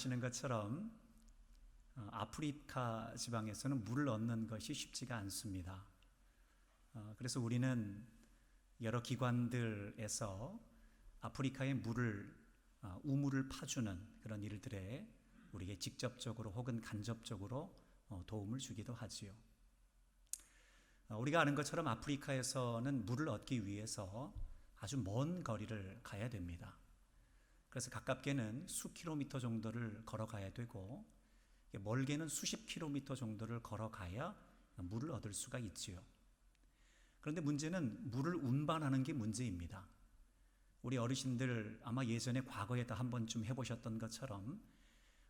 아시는 것처럼 아프리카 지방에서는 물을 얻는 것이 쉽지가 않습니다. 그래서 우리는 여러 기관들에서 아프리카의 우물을 파주는 그런 일들에 우리에게 직접적으로 혹은 간접적으로 도움을 주기도 하지요. 우리가 아는 것처럼 아프리카에서는 물을 얻기 위해서 아주 먼 거리를 가야 됩니다. 그래서 가깝게는 수 킬로미터 정도를 걸어가야 되고 멀게는 수십 킬로미터 정도를 걸어가야 물을 얻을 수가 있지요. 그런데 문제는 물을 운반하는 게 문제입니다. 우리 어르신들 아마 예전에 과거에도 한 번쯤 해보셨던 것처럼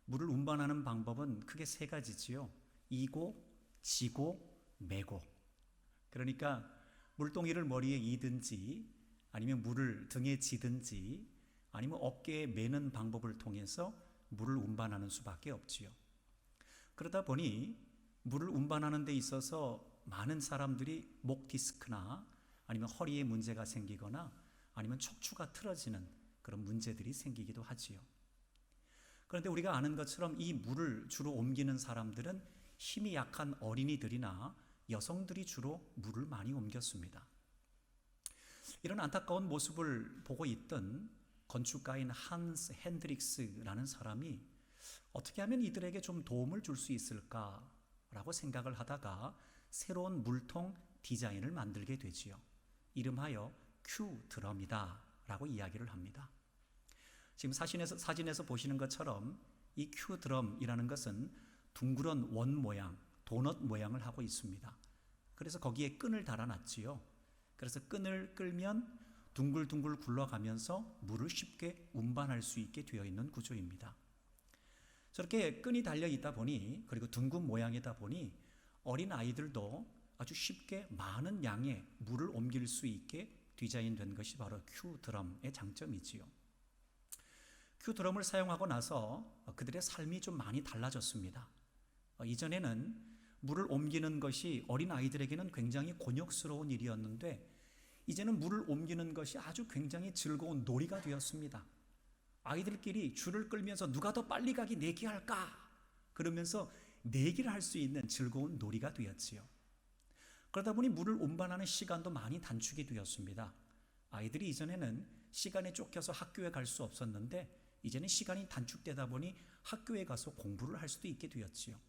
물을 운반하는 방법은 크게 세 가지지요. 이고, 지고, 매고. 그러니까 물동이를 머리에 이든지 아니면 물을 등에 지든지 아니면 어깨에 매는 방법을 통해서 물을 운반하는 수밖에 없지요. 그러다 보니 물을 운반하는 데 있어서 많은 사람들이 목 디스크나 아니면 허리에 문제가 생기거나 아니면 척추가 틀어지는 그런 문제들이 생기기도 하지요. 그런데 우리가 아는 것처럼 이 물을 주로 옮기는 사람들은 힘이 약한 어린이들이나 여성들이 주로 물을 많이 옮겼습니다. 이런 안타까운 모습을 보고 있던 건축가인 한스 핸드릭스라는 사람이 어떻게 하면 이들에게 좀 도움을 줄 수 있을까라고 생각을 하다가 새로운 물통 디자인을 만들게 되지요. 이름하여 큐 드럼이다 라고 이야기를 합니다. 지금 사진에서 보시는 것처럼 이 큐 드럼이라는 것은 둥그런 원 모양, 도넛 모양을 하고 있습니다. 그래서 거기에 끈을 달아놨지요. 그래서 끈을 끌면 둥글둥글 굴러가면서 물을 쉽게 운반할 수 있게 되어 있는 구조입니다. 저렇게 끈이 달려 있다 보니 그리고 둥근 모양이다 보니 어린 아이들도 아주 쉽게 많은 양의 물을 옮길 수 있게 디자인된 것이 바로 큐 드럼의 장점이지요. 큐 드럼을 사용하고 나서 그들의 삶이 좀 많이 달라졌습니다. 이전에는 물을 옮기는 것이 어린 아이들에게는 굉장히 곤욕스러운 일이었는데 이제는 물을 옮기는 것이 아주 굉장히 즐거운 놀이가 되었습니다. 아이들끼리 줄을 끌면서 누가 더 빨리 가기 내기할까? 그러면서 내기를 할 수 있는 즐거운 놀이가 되었지요. 그러다 보니 물을 운반하는 시간도 많이 단축이 되었습니다. 아이들이 이전에는 시간에 쫓겨서 학교에 갈 수 없었는데 이제는 시간이 단축되다 보니 학교에 가서 공부를 할 수도 있게 되었지요.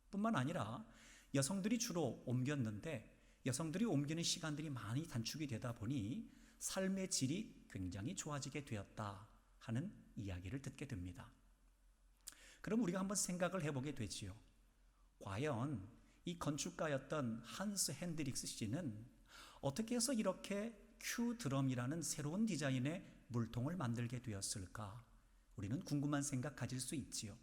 뿐만 아니라 여성들이 주로 옮겼는데 여성들이 옮기는 시간들이 많이 단축이 되다 보니 삶의 질이 굉장히 좋아지게 되었다 하는 이야기를 듣게 됩니다. 그럼 우리가 한번 생각을 해보게 되지요. 과연 이 건축가였던 한스 핸드릭스 씨는 어떻게 해서 이렇게 큐 드럼이라는 새로운 디자인의 물통을 만들게 되었을까? 우리는 궁금한 생각 가질 수 있지요.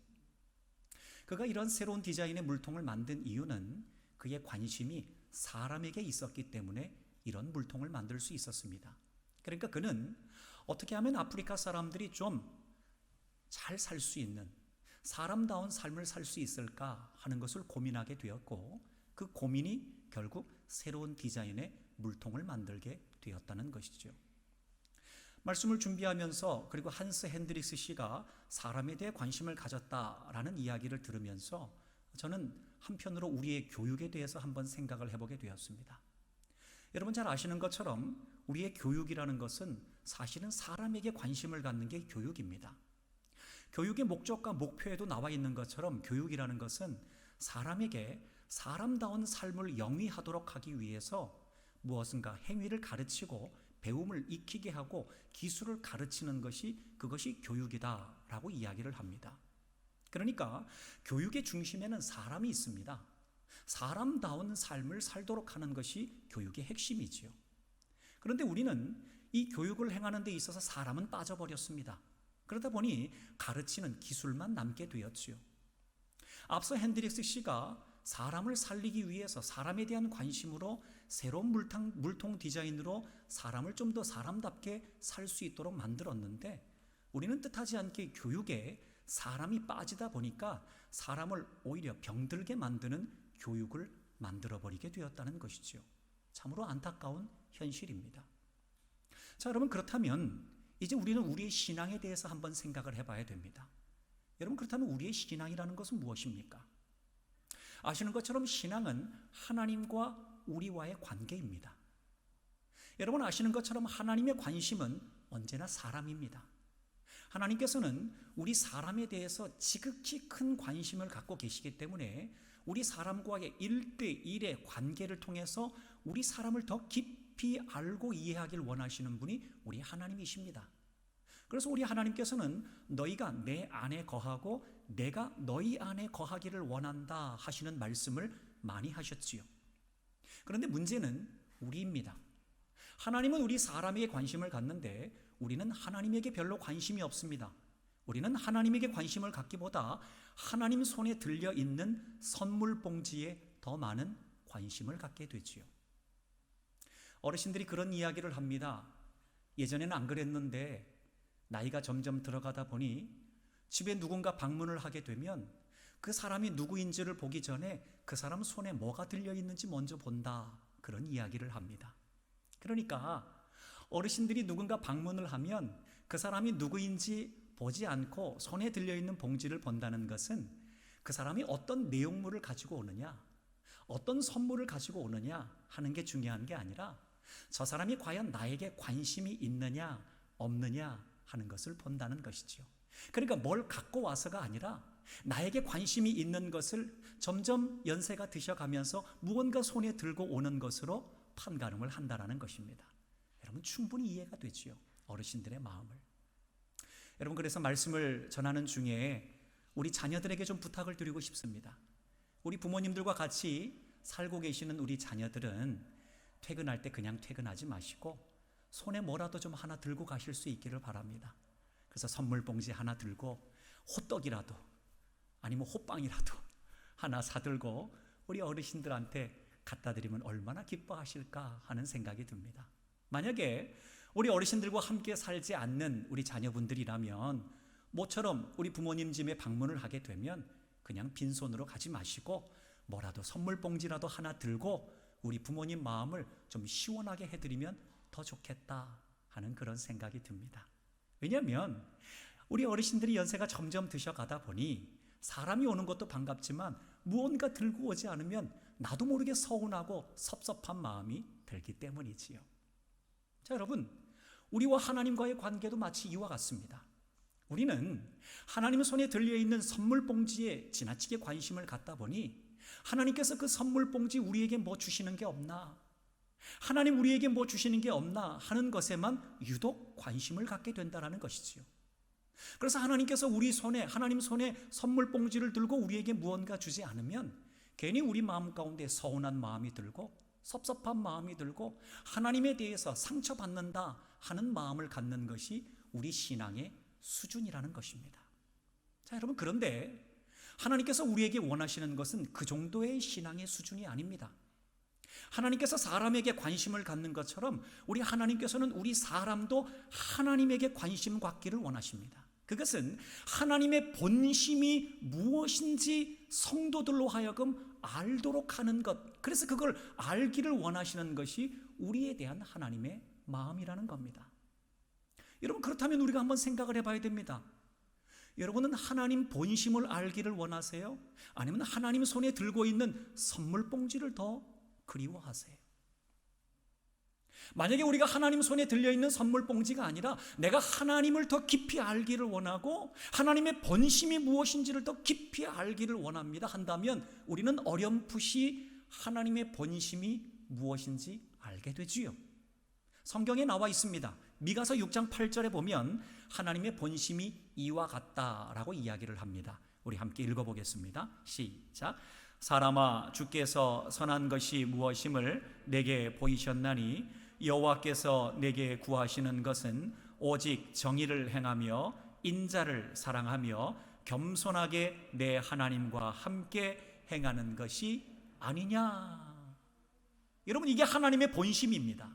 그가 이런 새로운 디자인의 물통을 만든 이유는 그의 관심이 사람에게 있었기 때문에 이런 물통을 만들 수 있었습니다. 그러니까 그는 어떻게 하면 아프리카 사람들이 좀 잘 살 수 있는 사람다운 삶을 살 수 있을까 하는 것을 고민하게 되었고 그 고민이 결국 새로운 디자인의 물통을 만들게 되었다는 것이죠. 말씀을 준비하면서 그리고 한스 핸드릭스 씨가 사람에 대해 관심을 가졌다라는 이야기를 들으면서 저는 한편으로 우리의 교육에 대해서 한번 생각을 해보게 되었습니다. 여러분 잘 아시는 것처럼 우리의 교육이라는 것은 사실은 사람에게 관심을 갖는 게 교육입니다. 교육의 목적과 목표에도 나와 있는 것처럼 교육이라는 것은 사람에게 사람다운 삶을 영위하도록 하기 위해서 무엇인가 행위를 가르치고 배움을 익히게 하고 기술을 가르치는 그것이 교육이다라고 이야기를 합니다. 그러니까 교육의 중심에는 사람이 있습니다. 사람다운 삶을 살도록 하는 것이 교육의 핵심이지요. 그런데 우리는 이 교육을 행하는 데 있어서 사람은 빠져버렸습니다. 그러다 보니 가르치는 기술만 남게 되었지요. 앞서 핸드릭스 씨가 사람을 살리기 위해서 사람에 대한 관심으로 새로운 물통 디자인으로 사람을 좀 더 사람답게 살 수 있도록 만들었는데 우리는 뜻하지 않게 교육에 사람이 빠지다 보니까 사람을 오히려 병들게 만드는 교육을 만들어버리게 되었다는 것이지요. 참으로 안타까운 현실입니다. 자, 여러분 그렇다면 이제 우리는 우리의 신앙에 대해서 한번 생각을 해봐야 됩니다. 여러분, 그렇다면 우리의 신앙이라는 것은 무엇입니까? 아시는 것처럼 신앙은 하나님과 우리와의 관계입니다. 여러분, 아시는 것처럼 하나님의 관심은 언제나 사람입니다. 하나님께서는 우리 사람에 대해서 지극히 큰 관심을 갖고 계시기 때문에 우리 사람과의 1대1의 관계를 통해서 우리 사람을 더 깊이 알고 이해하길 원하시는 분이 우리 하나님이십니다. 그래서 우리 하나님께서는 너희가 내 안에 거하고 내가 너희 안에 거하기를 원한다 하시는 말씀을 많이 하셨지요. 그런데 문제는 우리입니다. 하나님은 우리 사람에게 관심을 갖는데 우리는 하나님에게 별로 관심이 없습니다. 우리는 하나님에게 관심을 갖기보다 하나님 손에 들려있는 선물 봉지에 더 많은 관심을 갖게 되지요. 어르신들이 그런 이야기를 합니다. 예전에는 안 그랬는데 나이가 점점 들어가다 보니 집에 누군가 방문을 하게 되면 그 사람이 누구인지를 보기 전에 그 사람 손에 뭐가 들려있는지 먼저 본다, 그런 이야기를 합니다. 그러니까 어르신들이 누군가 방문을 하면 그 사람이 누구인지 보지 않고 손에 들려있는 봉지를 본다는 것은 그 사람이 어떤 내용물을 가지고 오느냐, 어떤 선물을 가지고 오느냐 하는 게 중요한 게 아니라 저 사람이 과연 나에게 관심이 있느냐 없느냐 하는 것을 본다는 것이지요. 그러니까 뭘 갖고 와서가 아니라 나에게 관심이 있는 것을 점점 연세가 드셔가면서 무언가 손에 들고 오는 것으로 판가름을 한다는 것입니다. 여러분, 충분히 이해가 되지요, 어르신들의 마음을. 여러분, 그래서 말씀을 전하는 중에 우리 자녀들에게 좀 부탁을 드리고 싶습니다. 우리 부모님들과 같이 살고 계시는 우리 자녀들은 퇴근할 때 그냥 퇴근하지 마시고 손에 뭐라도 좀 하나 들고 가실 수 있기를 바랍니다. 그래서 선물 봉지 하나 들고 호떡이라도 아니면 호빵이라도 하나 사들고 우리 어르신들한테 갖다 드리면 얼마나 기뻐하실까 하는 생각이 듭니다. 만약에 우리 어르신들과 함께 살지 않는 우리 자녀분들이라면 모처럼 우리 부모님 집에 방문을 하게 되면 그냥 빈손으로 가지 마시고 뭐라도 선물 봉지라도 하나 들고 우리 부모님 마음을 좀 시원하게 해드리면 더 좋겠다 하는 그런 생각이 듭니다. 왜냐하면 우리 어르신들이 연세가 점점 드셔가다 보니 사람이 오는 것도 반갑지만 무언가 들고 오지 않으면 나도 모르게 서운하고 섭섭한 마음이 들기 때문이지요. 자, 여러분, 우리와 하나님과의 관계도 마치 이와 같습니다. 우리는 하나님 손에 들려있는 선물 봉지에 지나치게 관심을 갖다 보니 하나님께서 그 선물 봉지 우리에게 뭐 주시는 게 없나, 하나님 우리에게 뭐 주시는 게 없나 하는 것에만 유독 관심을 갖게 된다는 것이지요. 그래서 하나님께서 우리 손에, 하나님 손에 선물 봉지를 들고 우리에게 무언가 주지 않으면 괜히 우리 마음 가운데 서운한 마음이 들고 섭섭한 마음이 들고 하나님에 대해서 상처받는다 하는 마음을 갖는 것이 우리 신앙의 수준이라는 것입니다. 자, 여러분, 그런데 하나님께서 우리에게 원하시는 것은 그 정도의 신앙의 수준이 아닙니다. 하나님께서 사람에게 관심을 갖는 것처럼 우리 하나님께서는 우리 사람도 하나님에게 관심 갖기를 원하십니다. 그것은 하나님의 본심이 무엇인지 성도들로 하여금 알도록 하는 것, 그래서 그걸 알기를 원하시는 것이 우리에 대한 하나님의 마음이라는 겁니다. 여러분, 그렇다면 우리가 한번 생각을 해봐야 됩니다. 여러분은 하나님 본심을 알기를 원하세요? 아니면 하나님 손에 들고 있는 선물 봉지를 더 그리워하세요? 만약에 우리가 하나님 손에 들려있는 선물 봉지가 아니라 내가 하나님을 더 깊이 알기를 원하고 하나님의 본심이 무엇인지를 더 깊이 알기를 원합니다 한다면 우리는 어렴풋이 하나님의 본심이 무엇인지 알게 되지요. 성경에 나와 있습니다. 미가서 6장 8절에 보면 하나님의 본심이 이와 같다라고 이야기를 합니다. 우리 함께 읽어보겠습니다. 시작. 사람아, 주께서 선한 것이 무엇임을 내게 보이셨나니 여호와께서 내게 구하시는 것은 오직 정의를 행하며 인자를 사랑하며 겸손하게 내 하나님과 함께 행하는 것이 아니냐. 여러분, 이게 하나님의 본심입니다.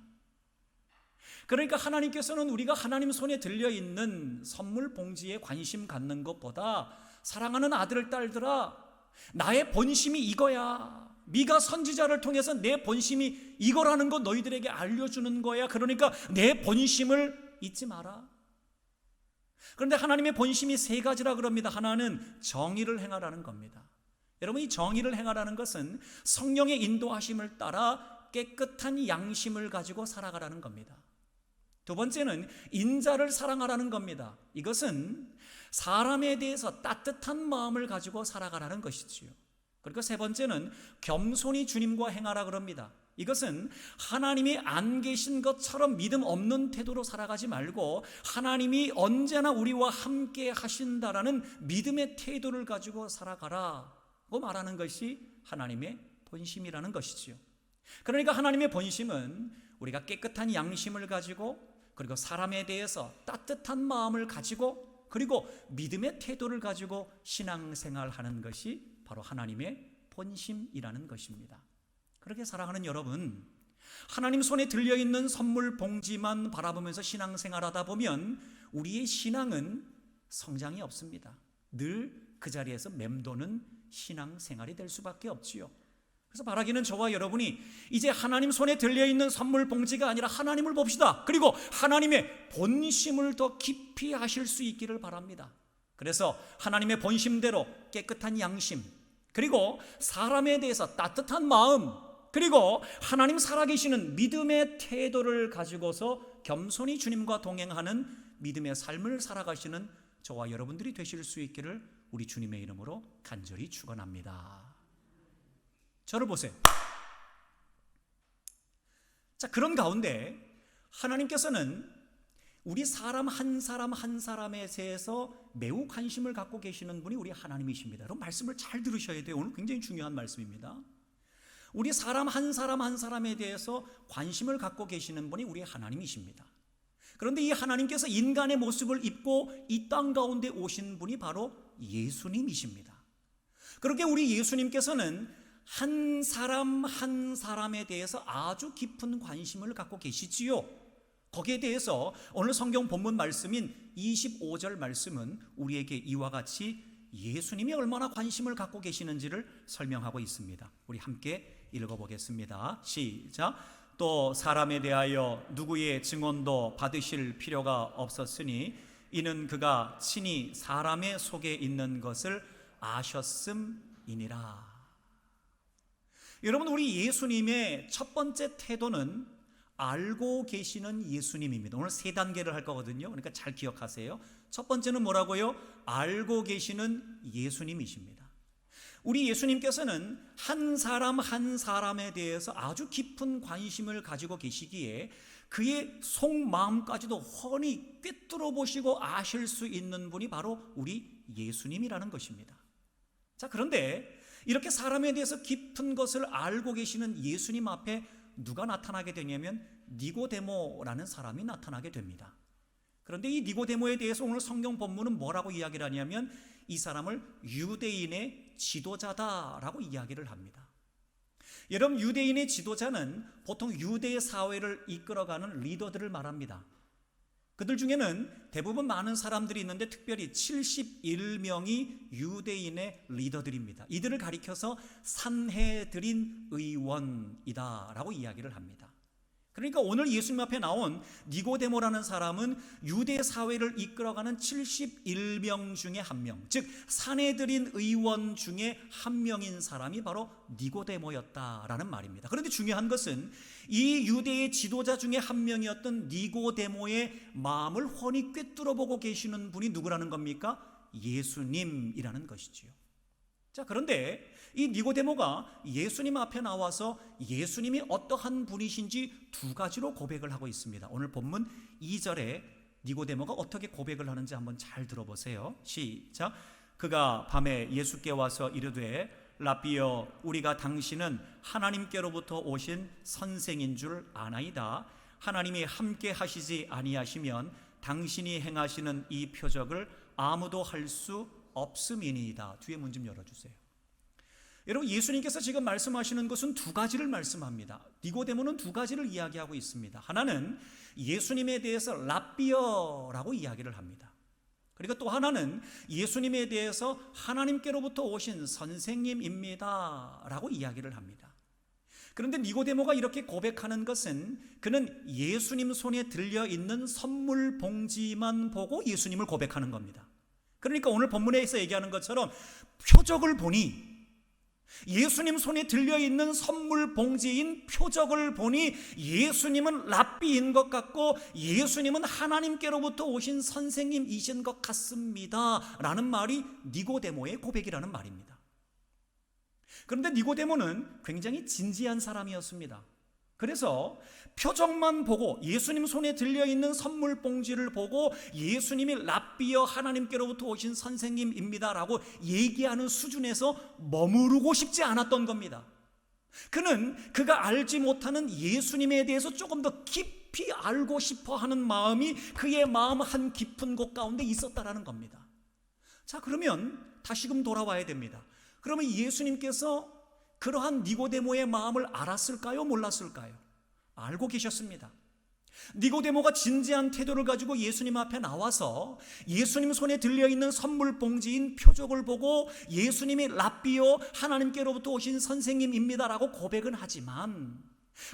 그러니까 하나님께서는 우리가 하나님 손에 들려있는 선물 봉지에 관심 갖는 것보다 사랑하는 아들, 딸들아, 나의 본심이 이거야. 미가 선지자를 통해서 내 본심이 이거라는 거 너희들에게 알려주는 거야. 그러니까 내 본심을 잊지 마라. 그런데 하나님의 본심이 세 가지라 그럽니다. 하나는 정의를 행하라는 겁니다. 여러분, 이 정의를 행하라는 것은 성령의 인도하심을 따라 깨끗한 양심을 가지고 살아가라는 겁니다. 두 번째는 인자를 사랑하라는 겁니다. 이것은 사람에 대해서 따뜻한 마음을 가지고 살아가라는 것이지요. 그리고 세 번째는 겸손히 주님과 행하라 그럽니다. 이것은 하나님이 안 계신 것처럼 믿음 없는 태도로 살아가지 말고 하나님이 언제나 우리와 함께 하신다라는 믿음의 태도를 가지고 살아가라고 말하는 것이 하나님의 본심이라는 것이지요. 그러니까 하나님의 본심은 우리가 깨끗한 양심을 가지고, 그리고 사람에 대해서 따뜻한 마음을 가지고, 그리고 믿음의 태도를 가지고 신앙생활하는 것이 바로 하나님의 본심이라는 것입니다. 그렇게 사랑하는 여러분, 하나님 손에 들려있는 선물 봉지만 바라보면서 신앙생활하다 보면 우리의 신앙은 성장이 없습니다. 늘 그 자리에서 맴도는 신앙생활이 될 수밖에 없지요. 그래서 바라기는 저와 여러분이 이제 하나님 손에 들려있는 선물 봉지가 아니라 하나님을 봅시다. 그리고 하나님의 본심을 더 깊이 하실 수 있기를 바랍니다. 그래서 하나님의 본심대로 깨끗한 양심, 그리고 사람에 대해서 따뜻한 마음, 그리고 하나님 살아계시는 믿음의 태도를 가지고서 겸손히 주님과 동행하는 믿음의 삶을 살아가시는 저와 여러분들이 되실 수 있기를 우리 주님의 이름으로 간절히 축원합니다. 저를 보세요. 자, 그런 가운데 하나님께서는 우리 사람 한 사람 한 사람에 대해서 매우 관심을 갖고 계시는 분이 우리 하나님이십니다. 여러분, 말씀을 잘 들으셔야 돼요. 오늘 굉장히 중요한 말씀입니다. 우리 사람 한 사람 한 사람에 대해서 관심을 갖고 계시는 분이 우리 하나님이십니다. 그런데 이 하나님께서 인간의 모습을 입고 이 땅 가운데 오신 분이 바로 예수님이십니다. 그렇게 우리 예수님께서는 한 사람 한 사람에 대해서 아주 깊은 관심을 갖고 계시지요. 거기에 대해서 오늘 성경 본문 말씀인 25절 말씀은 우리에게 이와 같이 예수님이 얼마나 관심을 갖고 계시는지를 설명하고 있습니다. 우리 함께 읽어보겠습니다. 시작. 또 사람에 대하여 누구의 증언도 받으실 필요가 없었으니 이는 그가 친히 사람의 속에 있는 것을 아셨음이니라. 여러분, 우리 예수님의 첫 번째 태도는 알고 계시는 예수님입니다. 오늘 세 단계를 할 거거든요. 그러니까 잘 기억하세요. 첫 번째는 뭐라고요? 알고 계시는 예수님이십니다. 우리 예수님께서는 한 사람 한 사람에 대해서 아주 깊은 관심을 가지고 계시기에 그의 속마음까지도 훤히 꿰뚫어 보시고 아실 수 있는 분이 바로 우리 예수님이라는 것입니다. 자, 그런데 이렇게 사람에 대해서 깊은 것을 알고 계시는 예수님 앞에 누가 나타나게 되냐면 니고데모라는 사람이 나타나게 됩니다. 그런데 이 니고데모에 대해서 오늘 성경 본문은 뭐라고 이야기를 하냐면 이 사람을 유대인의 지도자다라고 이야기를 합니다. 여러분, 유대인의 지도자는 보통 유대 사회를 이끌어가는 리더들을 말합니다. 그들 중에는 대부분 많은 사람들이 있는데 특별히 71명이 유대인의 리더들입니다. 이들을 가리켜서 산헤드린 의원이다라고 이야기를 합니다. 그러니까 오늘 예수님 앞에 나온 니고데모라는 사람은 유대 사회를 이끌어가는 71명 중에 한 명, 즉 산헤드린 의원 중에 한 명인 사람이 바로 니고데모였다라는 말입니다. 그런데 중요한 것은 이 유대의 지도자 중에 한 명이었던 니고데모의 마음을 훤히 꿰뚫어 보고 계시는 분이 누구라는 겁니까? 예수님이라는 것이지요. 자, 그런데 이 니고데모가 예수님 앞에 나와서 예수님이 어떠한 분이신지 두 가지로 고백을 하고 있습니다. 오늘 본문 2절에 니고데모가 어떻게 고백을 하는지 한번 잘 들어보세요. 시작. 그가 밤에 예수께 와서 이르되 라비여, 우리가 당신은 하나님께로부터 오신 선생인 줄 아나이다. 하나님이 함께 하시지 아니하시면 당신이 행하시는 이 표적을 아무도 할 수 없음이니이다. 뒤에 문 좀 열어주세요. 여러분, 예수님께서 지금 말씀하시는 것은 두 가지를 말씀합니다. 니고데모는 두 가지를 이야기하고 있습니다. 하나는 예수님에 대해서 라비어라고 이야기를 합니다. 그리고 또 하나는 예수님에 대해서 하나님께로부터 오신 선생님입니다 라고 이야기를 합니다. 그런데 니고데모가 이렇게 고백하는 것은 그는 예수님 손에 들려 있는 선물 봉지만 보고 예수님을 고백하는 겁니다. 그러니까 오늘 본문에서 얘기하는 것처럼 표적을 보니, 예수님 손에 들려있는 선물 봉지인 표적을 보니 예수님은 랍비인 것 같고 예수님은 하나님께로부터 오신 선생님이신 것 같습니다 라는 말이 니고데모의 고백이라는 말입니다. 그런데 니고데모는 굉장히 진지한 사람이었습니다. 그래서 표적만 보고, 예수님 손에 들려있는 선물 봉지를 보고 예수님이 랍비여 하나님께로부터 오신 선생님입니다 라고 얘기하는 수준에서 머무르고 싶지 않았던 겁니다. 그는 그가 알지 못하는 예수님에 대해서 조금 더 깊이 알고 싶어 하는 마음이 그의 마음 한 깊은 곳 가운데 있었다라는 겁니다. 자, 그러면 다시금 돌아와야 됩니다. 그러면 예수님께서 그러한 니고데모의 마음을 알았을까요? 몰랐을까요? 알고 계셨습니다. 니고데모가 진지한 태도를 가지고 예수님 앞에 나와서 예수님 손에 들려있는 선물 봉지인 표적을 보고 예수님이 랍비요 하나님께로부터 오신 선생님입니다라고 고백은 하지만,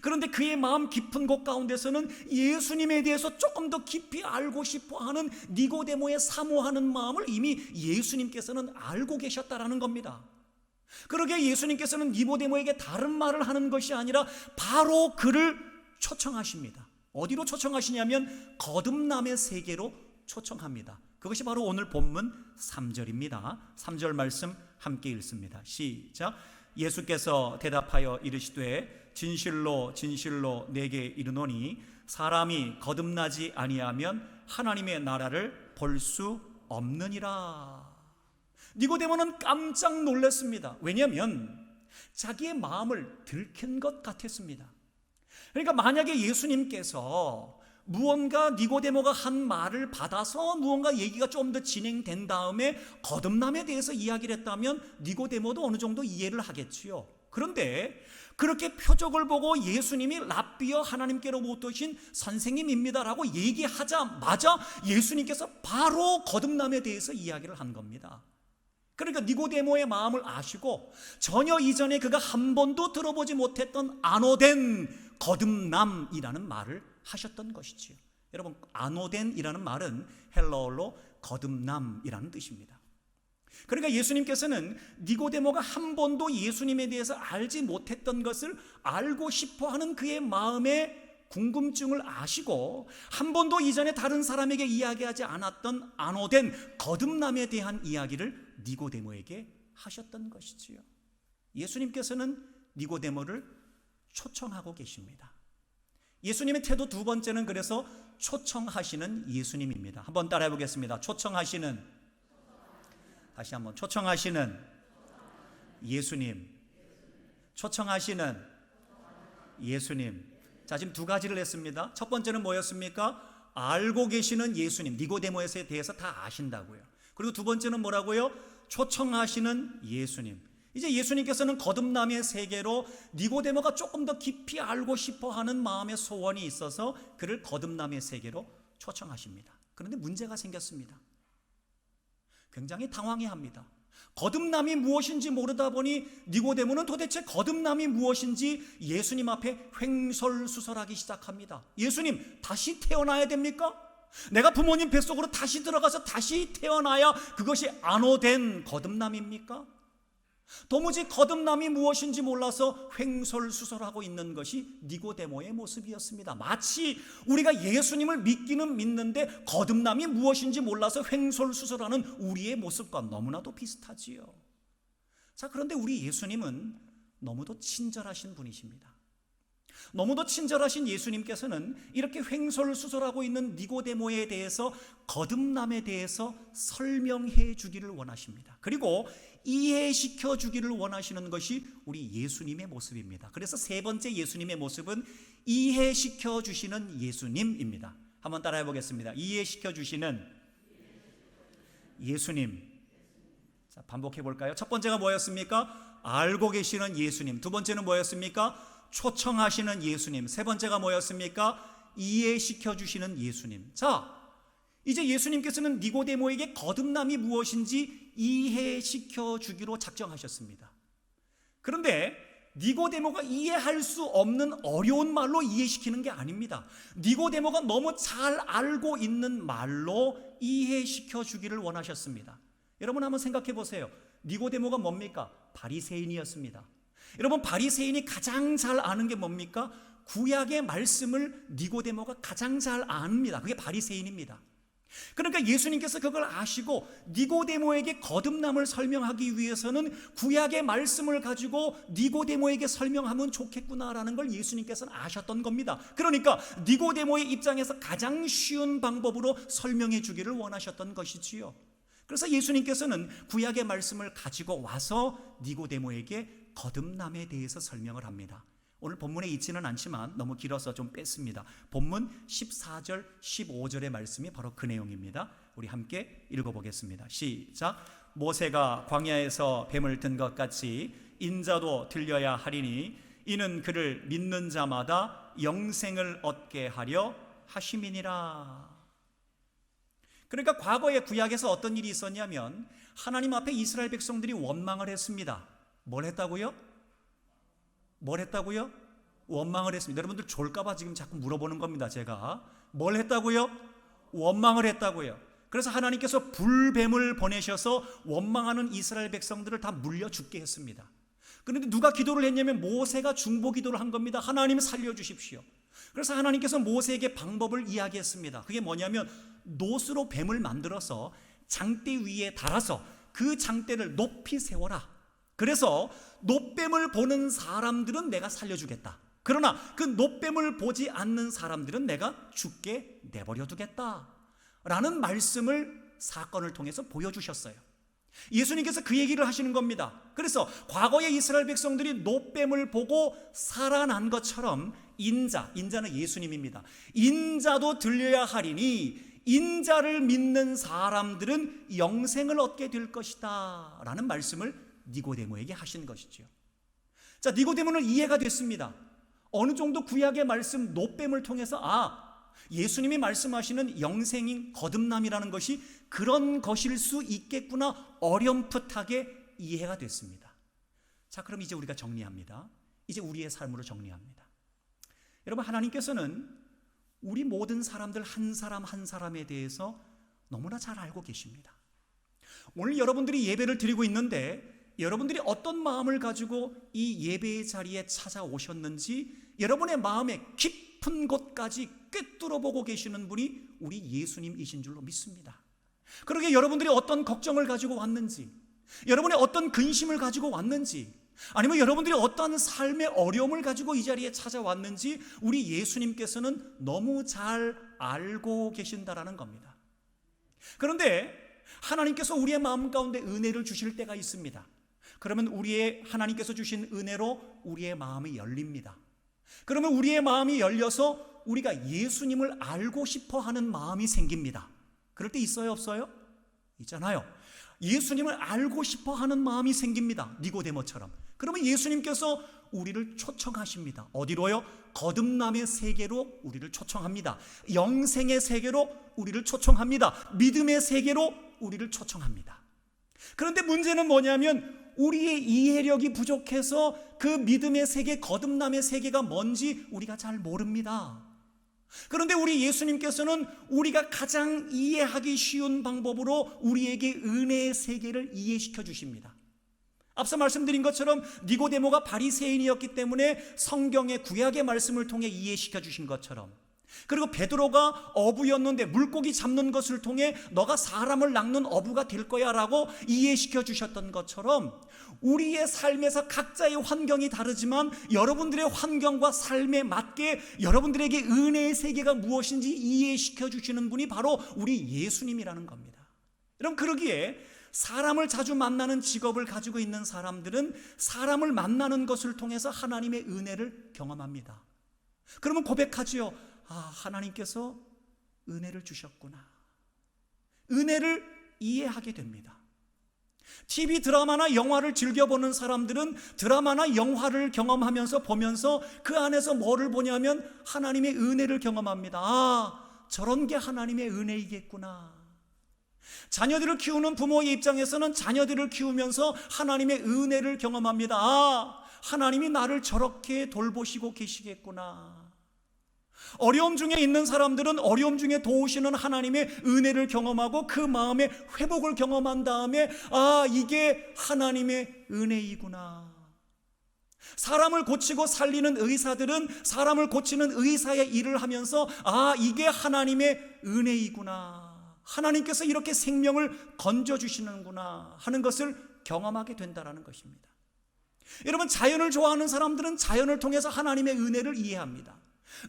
그런데 그의 마음 깊은 곳 가운데서는 예수님에 대해서 조금 더 깊이 알고 싶어하는 니고데모의 사모하는 마음을 이미 예수님께서는 알고 계셨다라는 겁니다. 그러게 예수님께서는 니고데모에게 다른 말을 하는 것이 아니라 바로 그를 초청하십니다. 어디로 초청하시냐면 거듭남의 세계로 초청합니다. 그것이 바로 오늘 본문 3절입니다. 3절 말씀 함께 읽습니다. 시작. 예수께서 대답하여 이르시되 진실로 진실로 내게 이르노니 사람이 거듭나지 아니하면 하나님의 나라를 볼 수 없느니라. 니고데모는 깜짝 놀랐습니다. 왜냐하면 자기의 마음을 들킨 것 같았습니다. 그러니까 만약에 예수님께서 무언가 니고데모가 한 말을 받아서 무언가 얘기가 좀 더 진행된 다음에 거듭남에 대해서 이야기를 했다면 니고데모도 어느 정도 이해를 하겠지요. 그런데 그렇게 표적을 보고 예수님이 랍비여 하나님께로부터 오신 선생님입니다라고 얘기하자마자 예수님께서 바로 거듭남에 대해서 이야기를 한 겁니다. 그러니까 니고데모의 마음을 아시고 전혀 이전에 그가 한 번도 들어보지 못했던 안오된 거듭남이라는 말을 하셨던 것이지요. 여러분, 안오된이라는 말은 헬라어로 거듭남이라는 뜻입니다. 그러니까 예수님께서는 니고데모가 한 번도 예수님에 대해서 알지 못했던 것을 알고 싶어하는 그의 마음의 궁금증을 아시고 한 번도 이전에 다른 사람에게 이야기하지 않았던 안오된 거듭남에 대한 이야기를 니고데모에게 하셨던 것이지요. 예수님께서는 니고데모를 초청하고 계십니다. 예수님의 태도 두 번째는 그래서 초청하시는 예수님입니다. 한번 따라해 보겠습니다. 초청하시는, 다시 한번, 초청하시는 예수님. 초청하시는 예수님. 자, 지금 두 가지를 했습니다. 첫 번째는 뭐였습니까? 알고 계시는 예수님, 니고데모에 대해서 다 아신다고요. 그리고 두 번째는 뭐라고요? 초청하시는 예수님. 이제 예수님께서는 거듭남의 세계로 니고데모가 조금 더 깊이 알고 싶어하는 마음의 소원이 있어서 그를 거듭남의 세계로 초청하십니다. 그런데 문제가 생겼습니다. 굉장히 당황해합니다. 거듭남이 무엇인지 모르다 보니 니고데모는 도대체 거듭남이 무엇인지 예수님 앞에 횡설수설하기 시작합니다. 예수님, 다시 태어나야 됩니까? 내가 부모님 뱃속으로 다시 들어가서 다시 태어나야 그것이 안오된 거듭남입니까? 도무지 거듭남이 무엇인지 몰라서 횡설수설하고 있는 것이 니고데모의 모습이었습니다. 마치 우리가 예수님을 믿기는 믿는데 거듭남이 무엇인지 몰라서 횡설수설하는 우리의 모습과 너무나도 비슷하지요. 자, 그런데 우리 예수님은 너무도 친절하신 분이십니다. 너무도 친절하신 예수님께서는 이렇게 횡설수설하고 있는 니고데모에 대해서 거듭남에 대해서 설명해 주기를 원하십니다. 그리고 이해시켜 주기를 원하시는 것이 우리 예수님의 모습입니다. 그래서 세 번째 예수님의 모습은 이해시켜 주시는 예수님입니다. 한번 따라해 보겠습니다. 이해시켜 주시는 예수님. 자, 반복해 볼까요? 첫 번째가 뭐였습니까? 알고 계시는 예수님. 두 번째는 뭐였습니까? 초청하시는 예수님. 세 번째가 뭐였습니까? 이해시켜 주시는 예수님. 자, 이제 예수님께서는 니고데모에게 거듭남이 무엇인지 이해시켜 주기로 작정하셨습니다. 그런데 니고데모가 이해할 수 없는 어려운 말로 이해시키는 게 아닙니다. 니고데모가 너무 잘 알고 있는 말로 이해시켜 주기를 원하셨습니다. 여러분 한번 생각해 보세요. 니고데모가 뭡니까? 바리새인이었습니다. 여러분, 바리새인이 가장 잘 아는 게 뭡니까? 구약의 말씀을 니고데모가 가장 잘 압니다. 그게 바리새인입니다. 그러니까 예수님께서 그걸 아시고 니고데모에게 거듭남을 설명하기 위해서는 구약의 말씀을 가지고 니고데모에게 설명하면 좋겠구나라는 걸 예수님께서는 아셨던 겁니다. 그러니까 니고데모의 입장에서 가장 쉬운 방법으로 설명해 주기를 원하셨던 것이지요. 그래서 예수님께서는 구약의 말씀을 가지고 와서 니고데모에게 거듭남에 대해서 설명을 합니다. 오늘 본문에 있지는 않지만 너무 길어서 좀 뺐습니다. 본문 14절 15절의 말씀이 바로 그 내용입니다. 우리 함께 읽어보겠습니다. 시작. 모세가 광야에서 뱀을 든 것 같이 인자도 들려야 하리니 이는 그를 믿는 자마다 영생을 얻게 하려 하심이니라. 그러니까 과거의 구약에서 어떤 일이 있었냐면 하나님 앞에 이스라엘 백성들이 원망을 했습니다. 뭘 했다고요? 원망을 했습니다. 여러분들 졸까봐 지금 자꾸 물어보는 겁니다. 제가 뭘 했다고요? 원망을 했다고요. 그래서 하나님께서 불뱀을 보내셔서 원망하는 이스라엘 백성들을 다 물려 죽게 했습니다. 그런데 누가 기도를 했냐면 모세가 중보 기도를 한 겁니다. 하나님 살려주십시오. 그래서 하나님께서 모세에게 방법을 이야기했습니다. 그게 뭐냐면 놋으로 뱀을 만들어서 장대 위에 달아서 그 장대를 높이 세워라. 그래서 놋뱀을 보는 사람들은 내가 살려주겠다. 그러나 그 놋뱀을 보지 않는 사람들은 내가 죽게 내버려 두겠다 라는 말씀을 사건을 통해서 보여주셨어요. 예수님께서 그 얘기를 하시는 겁니다. 그래서 과거의 이스라엘 백성들이 놋뱀을 보고 살아난 것처럼 인자는 예수님입니다. 인자도 들려야 하리니 인자를 믿는 사람들은 영생을 얻게 될 것이다 라는 말씀을 니고데모에게 하신 것이죠. 자, 니고데모는 이해가 됐습니다. 어느 정도 구약의 말씀 놋뱀을 통해서 예수님이 말씀하시는 영생인 거듭남이라는 것이 그런 것일 수 있겠구나 어렴풋하게 이해가 됐습니다. 자, 그럼 이제 우리가 정리합니다. 이제 우리의 삶으로 정리합니다. 여러분, 하나님께서는 우리 모든 사람들 한 사람 한 사람에 대해서 너무나 잘 알고 계십니다. 오늘 여러분들이 예배를 드리고 있는데 여러분들이 어떤 마음을 가지고 이 예배의 자리에 찾아오셨는지 여러분의 마음의 깊은 곳까지 꿰뚫어 보고 계시는 분이 우리 예수님이신 줄로 믿습니다. 그러게 여러분들이 어떤 걱정을 가지고 왔는지, 여러분의 어떤 근심을 가지고 왔는지, 아니면 여러분들이 어떤 삶의 어려움을 가지고 이 자리에 찾아왔는지 우리 예수님께서는 너무 잘 알고 계신다라는 겁니다. 그런데 하나님께서 우리의 마음 가운데 은혜를 주실 때가 있습니다. 그러면 하나님께서 주신 은혜로 우리의 마음이 열립니다. 그러면 우리의 마음이 열려서 우리가 예수님을 알고 싶어 하는 마음이 생깁니다. 그럴 때 있어요, 없어요? 있잖아요. 예수님을 알고 싶어 하는 마음이 생깁니다. 니고데모처럼. 그러면 예수님께서 우리를 초청하십니다. 어디로요? 거듭남의 세계로 우리를 초청합니다. 영생의 세계로 우리를 초청합니다. 믿음의 세계로 우리를 초청합니다. 그런데 문제는 뭐냐면 우리의 이해력이 부족해서 그 믿음의 세계, 거듭남의 세계가 뭔지 우리가 잘 모릅니다. 그런데 우리 예수님께서는 우리가 가장 이해하기 쉬운 방법으로 우리에게 은혜의 세계를 이해시켜 주십니다. 앞서 말씀드린 것처럼 니고데모가 바리새인이었기 때문에 성경의 구약의 말씀을 통해 이해시켜 주신 것처럼, 그리고 베드로가 어부였는데 물고기 잡는 것을 통해 너가 사람을 낚는 어부가 될 거야 라고 이해시켜 주셨던 것처럼 우리의 삶에서 각자의 환경이 다르지만 여러분들의 환경과 삶에 맞게 여러분들에게 은혜의 세계가 무엇인지 이해시켜 주시는 분이 바로 우리 예수님이라는 겁니다. 여러분, 그러기에 사람을 자주 만나는 직업을 가지고 있는 사람들은 사람을 만나는 것을 통해서 하나님의 은혜를 경험합니다. 그러면 고백하지요. 하나님께서 은혜를 주셨구나. 은혜를 이해하게 됩니다. TV 드라마나 영화를 즐겨보는 사람들은 드라마나 영화를 경험하면서 보면서 그 안에서 뭐를 보냐면 하나님의 은혜를 경험합니다. 저런 게 하나님의 은혜이겠구나. 자녀들을 키우는 부모의 입장에서는 자녀들을 키우면서 하나님의 은혜를 경험합니다. 하나님이 나를 저렇게 돌보시고 계시겠구나. 어려움 중에 있는 사람들은 어려움 중에 도우시는 하나님의 은혜를 경험하고 그 마음의 회복을 경험한 다음에 이게 하나님의 은혜이구나. 사람을 고치고 살리는 의사들은 사람을 고치는 의사의 일을 하면서 이게 하나님의 은혜이구나, 하나님께서 이렇게 생명을 건져주시는구나 하는 것을 경험하게 된다는 것입니다. 여러분, 자연을 좋아하는 사람들은 자연을 통해서 하나님의 은혜를 이해합니다.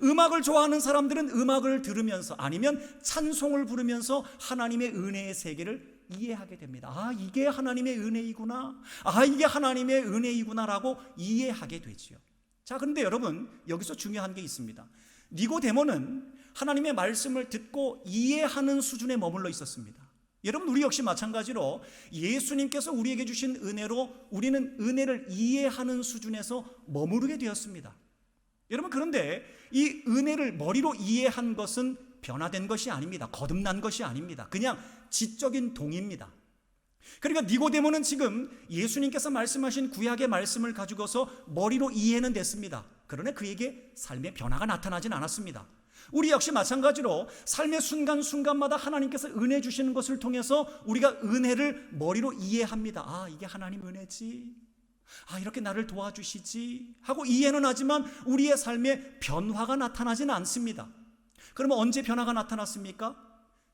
음악을 좋아하는 사람들은 음악을 들으면서 아니면 찬송을 부르면서 하나님의 은혜의 세계를 이해하게 됩니다. 이게 하나님의 은혜이구나, 이게 하나님의 은혜이구나라고 이해하게 되지요. 자, 그런데 여러분, 여기서 중요한 게 있습니다. 니고데모는 하나님의 말씀을 듣고 이해하는 수준에 머물러 있었습니다. 여러분, 우리 역시 마찬가지로 예수님께서 우리에게 주신 은혜로 우리는 은혜를 이해하는 수준에서 머무르게 되었습니다. 여러분, 그런데 이 은혜를 머리로 이해한 것은 변화된 것이 아닙니다. 거듭난 것이 아닙니다. 그냥 지적인 동의입니다. 그러니까 니고데모는 지금 예수님께서 말씀하신 구약의 말씀을 가지고서 머리로 이해는 됐습니다. 그러나 그에게 삶의 변화가 나타나진 않았습니다. 우리 역시 마찬가지로 삶의 순간순간마다 하나님께서 은혜 주시는 것을 통해서 우리가 은혜를 머리로 이해합니다. 이게 하나님 은혜지, 이렇게 나를 도와주시지 하고 이해는 하지만 우리의 삶에 변화가 나타나지는 않습니다. 그러면 언제 변화가 나타났습니까?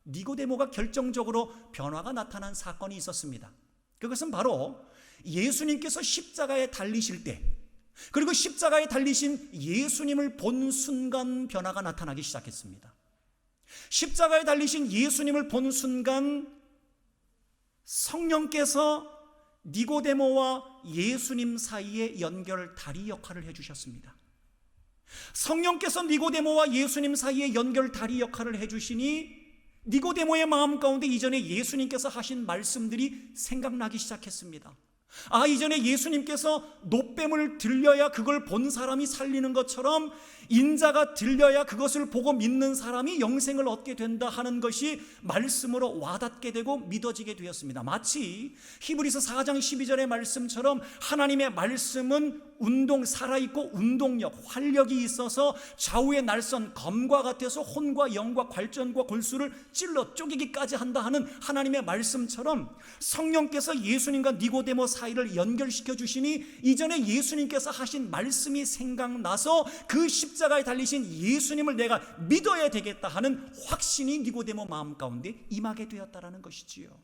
니고데모가 결정적으로 변화가 나타난 사건이 있었습니다. 그것은 바로 예수님께서 십자가에 달리실 때, 그리고 십자가에 달리신 예수님을 본 순간 변화가 나타나기 시작했습니다. 십자가에 달리신 예수님을 본 순간 성령께서 니고데모와 예수님 사이에 연결다리 역할을 해주셨습니다. 성령께서 니고데모와 예수님 사이에 연결다리 역할을 해주시니 니고데모의 마음 가운데 이전에 예수님께서 하신 말씀들이 생각나기 시작했습니다. 이전에 예수님께서 노뱀을 들려야 그걸 본 사람이 살리는 것처럼 인자가 들려야 그것을 보고 믿는 사람이 영생을 얻게 된다 하는 것이 말씀으로 와닿게 되고 믿어지게 되었습니다. 마치 히브리서 4장 12절의 말씀처럼 하나님의 말씀은 살아있고 운동력, 활력이 있어서 좌우의 날선 검과 같아서 혼과 영과 괄전과 골수를 찔러 쪼개기까지 한다 하는 하나님의 말씀처럼 성령께서 예수님과 니고데모 사이를 연결시켜 주시니 이전에 예수님께서 하신 말씀이 생각나서 그 십자가에 달리신 예수님을 내가 믿어야 되겠다 하는 확신이 니고데모 마음 가운데 임하게 되었다는 것이지요.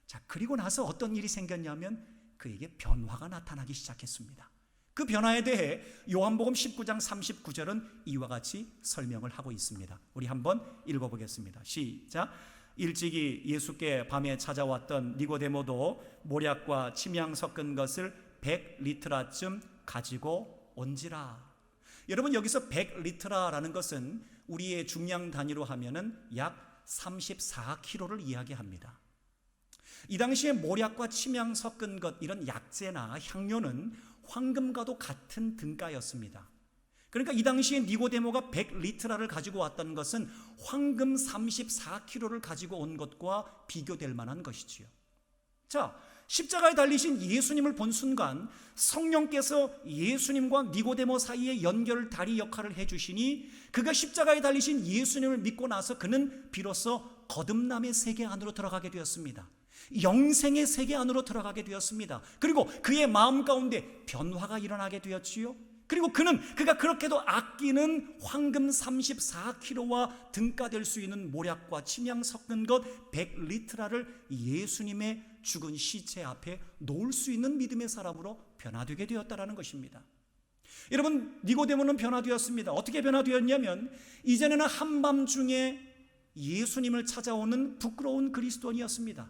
자, 그리고 나서 어떤 일이 생겼냐면 그에게 변화가 나타나기 시작했습니다. 그 변화에 대해 요한복음 19장 39절은 이와 같이 설명을 하고 있습니다. 우리 한번 읽어보겠습니다. 시작. 일찍이 예수께 밤에 찾아왔던 니고데모도 모략과 침향 섞은 것을 100리트라쯤 가지고 온지라. 여러분, 여기서 100리트라라는 것은 우리의 중량 단위로 하면은 약 34kg를 이야기합니다. 이 당시에 모략과 침향 섞은 것, 이런 약재나 향료는 황금과도 같은 등가였습니다. 그러니까 이 당시에 니고데모가 100리트라를 가지고 왔던 것은 황금 34kg를 가지고 온 것과 비교될 만한 것이지요. 자, 십자가에 달리신 예수님을 본 순간 성령께서 예수님과 니고데모 사이에 연결다리 역할을 해주시니 그가 십자가에 달리신 예수님을 믿고 나서 그는 비로소 거듭남의 세계 안으로 들어가게 되었습니다. 영생의 세계 안으로 들어가게 되었습니다. 그리고 그의 마음 가운데 변화가 일어나게 되었지요. 그리고 그가 그렇게도 아끼는 황금 34kg와 등가될 수 있는 모략과 침향 섞은 것 100리트라를 예수님의 죽은 시체 앞에 놓을 수 있는 믿음의 사람으로 변화되게 되었다는 것입니다. 여러분, 니고데모는 변화되었습니다. 어떻게 변화되었냐면 이전에는 한밤중에 예수님을 찾아오는 부끄러운 그리스도인이었습니다.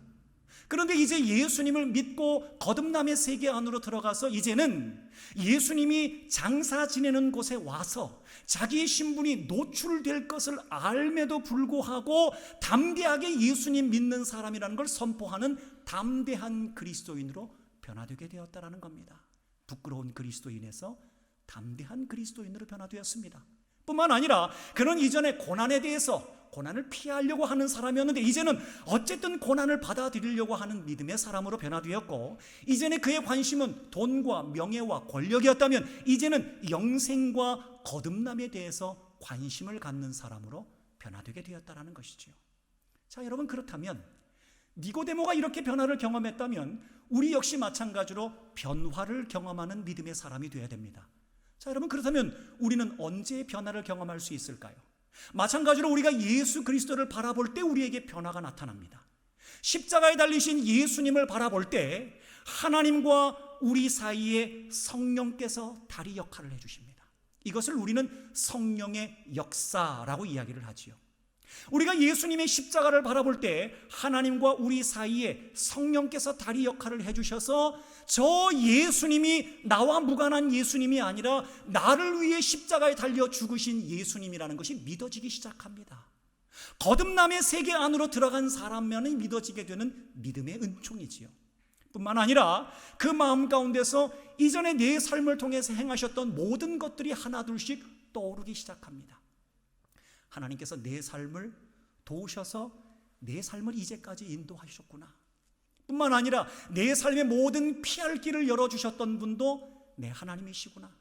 그런데 이제 예수님을 믿고 거듭남의 세계 안으로 들어가서 이제는 예수님이 장사 지내는 곳에 와서 자기의 신분이 노출될 것을 알매도 불구하고 담대하게 예수님 믿는 사람이라는 걸 선포하는 담대한 그리스도인으로 변화되게 되었다는 겁니다. 부끄러운 그리스도인에서 담대한 그리스도인으로 변화되었습니다. 뿐만 아니라 그는 이전에 고난에 대해서 고난을 피하려고 하는 사람이었는데 이제는 어쨌든 고난을 받아들이려고 하는 믿음의 사람으로 변화되었고, 이전에 그의 관심은 돈과 명예와 권력이었다면 이제는 영생과 거듭남에 대해서 관심을 갖는 사람으로 변화되게 되었다는 것이죠. 자, 여러분, 그렇다면 니고데모가 이렇게 변화를 경험했다면 우리 역시 마찬가지로 변화를 경험하는 믿음의 사람이 되어야 됩니다. 자, 여러분, 그렇다면 우리는 언제 변화를 경험할 수 있을까요? 마찬가지로 우리가 예수 그리스도를 바라볼 때 우리에게 변화가 나타납니다. 십자가에 달리신 예수님을 바라볼 때 하나님과 우리 사이에 성령께서 다리 역할을 해주십니다. 이것을 우리는 성령의 역사라고 이야기를 하지요. 우리가 예수님의 십자가를 바라볼 때 하나님과 우리 사이에 성령께서 다리 역할을 해주셔서 저 예수님이 나와 무관한 예수님이 아니라 나를 위해 십자가에 달려 죽으신 예수님이라는 것이 믿어지기 시작합니다. 거듭남의 세계 안으로 들어간 사람만이 믿어지게 되는 믿음의 은총이지요. 뿐만 아니라 그 마음 가운데서 이전에 내 삶을 통해서 행하셨던 모든 것들이 하나둘씩 떠오르기 시작합니다. 하나님께서 내 삶을 도우셔서 내 삶을 이제까지 인도하셨구나. 뿐만 아니라 내 삶의 모든 피할 길을 열어주셨던 분도 내 하나님이시구나.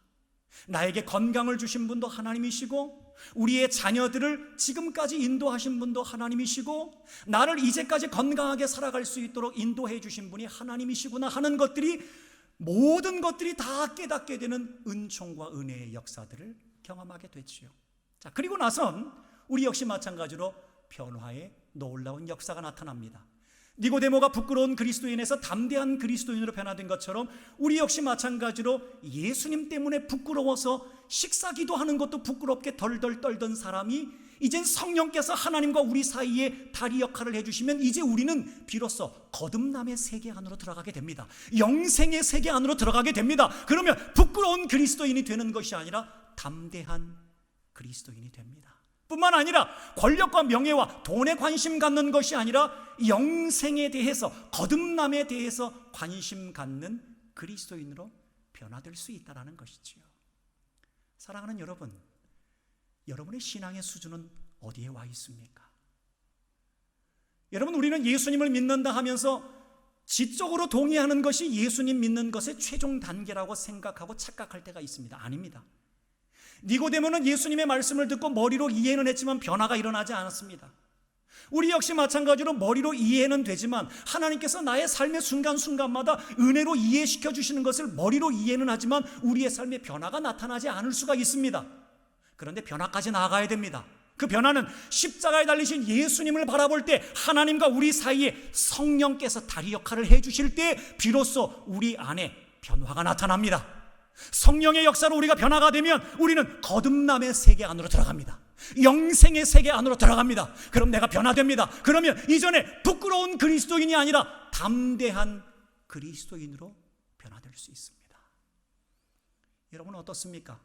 나에게 건강을 주신 분도 하나님이시고, 우리의 자녀들을 지금까지 인도하신 분도 하나님이시고, 나를 이제까지 건강하게 살아갈 수 있도록 인도해 주신 분이 하나님이시구나 하는 것들이, 모든 것들이 다 깨닫게 되는 은총과 은혜의 역사들을 경험하게 됐지요. 자, 그리고 나선 우리 역시 마찬가지로 변화의 놀라운 역사가 나타납니다. 니고데모가 부끄러운 그리스도인에서 담대한 그리스도인으로 변화된 것처럼 우리 역시 마찬가지로 예수님 때문에 부끄러워서 식사 기도하는 것도 부끄럽게 덜덜 떨던 사람이 이젠 성령께서 하나님과 우리 사이에 다리 역할을 해주시면 이제 우리는 비로소 거듭남의 세계 안으로 들어가게 됩니다. 영생의 세계 안으로 들어가게 됩니다. 그러면 부끄러운 그리스도인이 되는 것이 아니라 담대한 그리스도인이 됩니다. 뿐만 아니라 권력과 명예와 돈에 관심 갖는 것이 아니라 영생에 대해서, 거듭남에 대해서 관심 갖는 그리스도인으로 변화될 수 있다는 것이지요. 사랑하는 여러분, 여러분의 신앙의 수준은 어디에 와 있습니까? 여러분, 우리는 예수님을 믿는다 하면서 지적으로 동의하는 것이 예수님 믿는 것의 최종 단계라고 생각하고 착각할 때가 있습니다. 아닙니다. 니고데모는 예수님의 말씀을 듣고 머리로 이해는 했지만 변화가 일어나지 않았습니다. 우리 역시 마찬가지로 머리로 이해는 되지만 하나님께서 나의 삶의 순간순간마다 은혜로 이해시켜 주시는 것을 머리로 이해는 하지만 우리의 삶에 변화가 나타나지 않을 수가 있습니다. 그런데 변화까지 나아가야 됩니다. 그 변화는 십자가에 달리신 예수님을 바라볼 때 하나님과 우리 사이에 성령께서 다리 역할을 해주실 때 비로소 우리 안에 변화가 나타납니다. 성령의 역사로 우리가 변화가 되면 우리는 거듭남의 세계 안으로 들어갑니다. 영생의 세계 안으로 들어갑니다. 그럼 내가 변화됩니다. 그러면 이전에 부끄러운 그리스도인이 아니라 담대한 그리스도인으로 변화될 수 있습니다. 여러분 어떻습니까?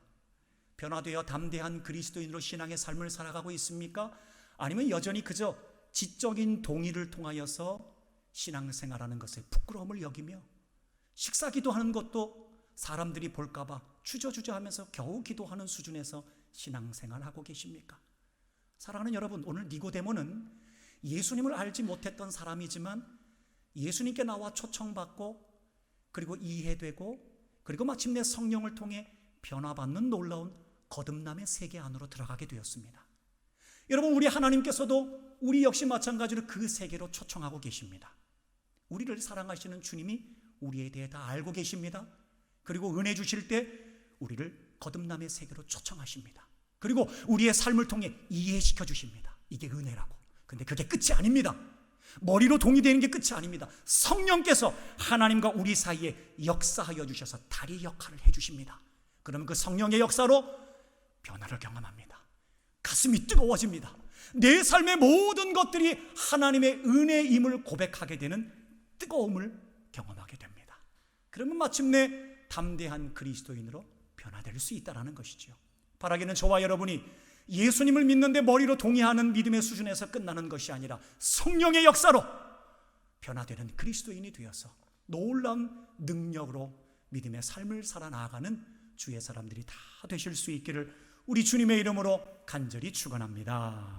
변화되어 담대한 그리스도인으로 신앙의 삶을 살아가고 있습니까? 아니면 여전히 그저 지적인 동의를 통하여서 신앙생활하는 것에 부끄러움을 여기며 식사 기도하는 것도 사람들이 볼까봐 주저주저하면서 겨우 기도하는 수준에서 신앙생활하고 계십니까? 사랑하는 여러분, 오늘 니고데모는 예수님을 알지 못했던 사람이지만 예수님께 나와 초청받고 그리고 이해되고 그리고 마침내 성령을 통해 변화받는 놀라운 거듭남의 세계 안으로 들어가게 되었습니다. 여러분, 우리 하나님께서도 우리 역시 마찬가지로 그 세계로 초청하고 계십니다. 우리를 사랑하시는 주님이 우리에 대해 다 알고 계십니다. 그리고 은혜 주실 때 우리를 거듭남의 세계로 초청하십니다. 그리고 우리의 삶을 통해 이해시켜 주십니다. 이게 은혜라고. 근데 그게 끝이 아닙니다. 머리로 동의되는 게 끝이 아닙니다. 성령께서 하나님과 우리 사이에 역사하여 주셔서 다리 역할을 해주십니다. 그러면 그 성령의 역사로 변화를 경험합니다. 가슴이 뜨거워집니다. 내 삶의 모든 것들이 하나님의 은혜임을 고백하게 되는 뜨거움을 경험하게 됩니다. 그러면 마침내 담대한 그리스도인으로 변화될 수 있다는 것이죠. 바라기는 저와 여러분이 예수님을 믿는데 머리로 동의하는 믿음의 수준에서 끝나는 것이 아니라 성령의 역사로 변화되는 그리스도인이 되어서 놀라운 능력으로 믿음의 삶을 살아나가는 주의 사람들이 다 되실 수 있기를 우리 주님의 이름으로 간절히 축원합니다.